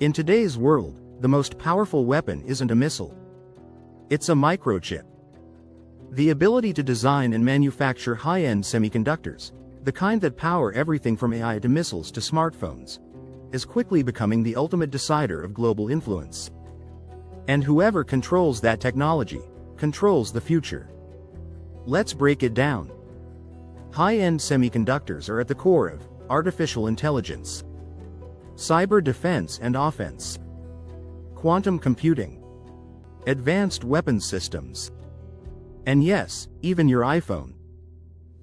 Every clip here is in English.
In today's world, the most powerful weapon isn't a missile. It's a microchip. The ability to design and manufacture high-end semiconductors, the kind that power everything from AI to missiles to smartphones, is quickly becoming the ultimate decider of global influence. And whoever controls that technology, controls the future. Let's break it down. High-end semiconductors are at the core of artificial intelligence, cyber defense and offense, quantum computing, advanced weapons systems, and yes, even your iPhone.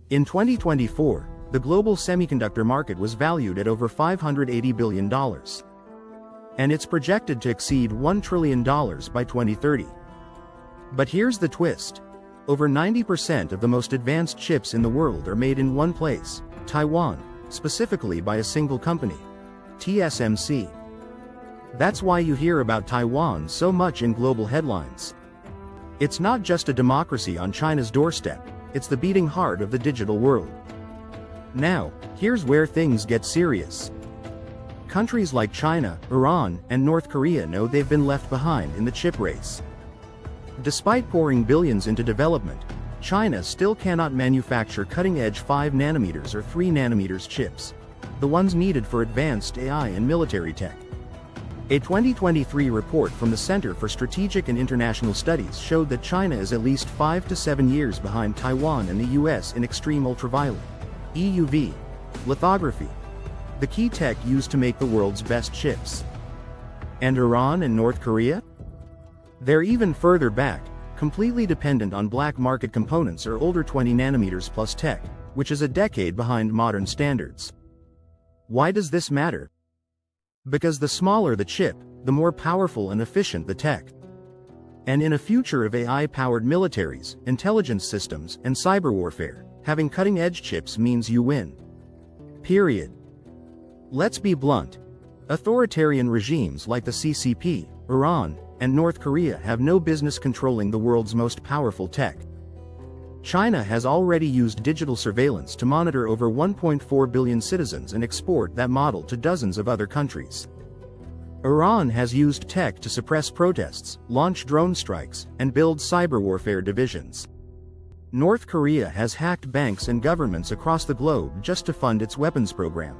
In 2024, the global semiconductor market was valued at over $580 billion. And it's projected to exceed $1 trillion by 2030. But here's the twist. Over 90% of the most advanced chips in the world are made in one place, Taiwan, specifically by a single company, TSMC. That's why you hear about Taiwan so much in global headlines. It's not just a democracy on China's doorstep, it's the beating heart of the digital world. Now, here's where things get serious. Countries like China, Iran, and North Korea know they've been left behind in the chip race. Despite pouring billions into development, China still cannot manufacture cutting-edge 5 nanometers or 3 nanometers chips, the ones needed for advanced AI and military tech. A 2023 report from the Center for Strategic and International Studies showed that China is at least 5 to 7 years behind Taiwan and the US in extreme ultraviolet, EUV, lithography, the key tech used to make the world's best chips. And Iran and North Korea? They're even further back, completely dependent on black market components or older 20 nanometers plus tech, which is a decade behind modern standards. Why does this matter? Because the smaller the chip, the more powerful and efficient the tech. And in a future of AI-powered militaries, intelligence systems, and cyber warfare, having cutting-edge chips means you win. Period. Let's be blunt. Authoritarian regimes like the CCP, Iran, and North Korea have no business controlling the world's most powerful tech. China has already used digital surveillance to monitor over 1.4 billion citizens and export that model to dozens of other countries. Iran has used tech to suppress protests, launch drone strikes, and build cyber warfare divisions. North Korea has hacked banks and governments across the globe just to fund its weapons program.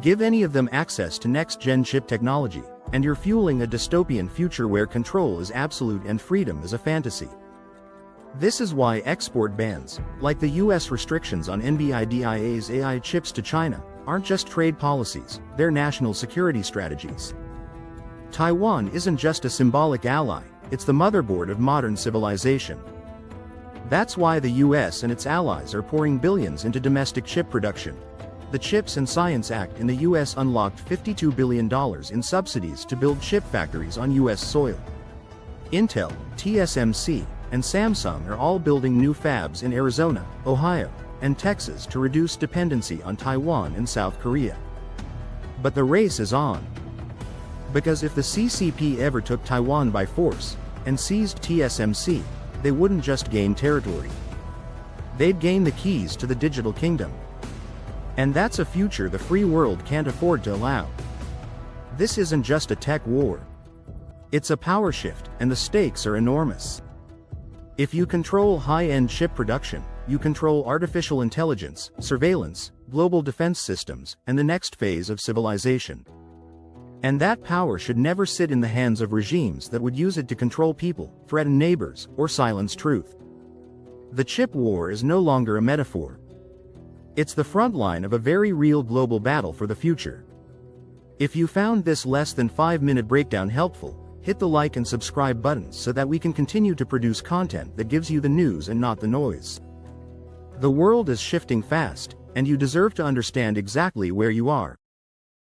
Give any of them access to next-gen chip technology, and you're fueling a dystopian future where control is absolute and freedom is a fantasy. This is why export bans, like the US restrictions on NVIDIA's AI chips to China, aren't just trade policies, they're national security strategies. Taiwan isn't just a symbolic ally, it's the motherboard of modern civilization. That's why the US and its allies are pouring billions into domestic chip production. The CHIPS and Science Act in the US unlocked $52 billion in subsidies to build chip factories on US soil. Intel, TSMC, and Samsung are all building new fabs in Arizona, Ohio, and Texas to reduce dependency on Taiwan and South Korea. But the race is on. Because if the CCP ever took Taiwan by force, and seized TSMC, they wouldn't just gain territory. They'd gain the keys to the digital kingdom. And that's a future the free world can't afford to allow. This isn't just a tech war. It's a power shift, and the stakes are enormous. If you control high-end chip production, you control artificial intelligence, surveillance, global defense systems, and the next phase of civilization. And that power should never sit in the hands of regimes that would use it to control people, threaten neighbors, or silence truth. The chip war is no longer a metaphor. It's the front line of a very real global battle for the future. If you found this less than 5-minute breakdown helpful, hit the like and subscribe buttons so that we can continue to produce content that gives you the news and not the noise. The world is shifting fast, and you deserve to understand exactly where you are.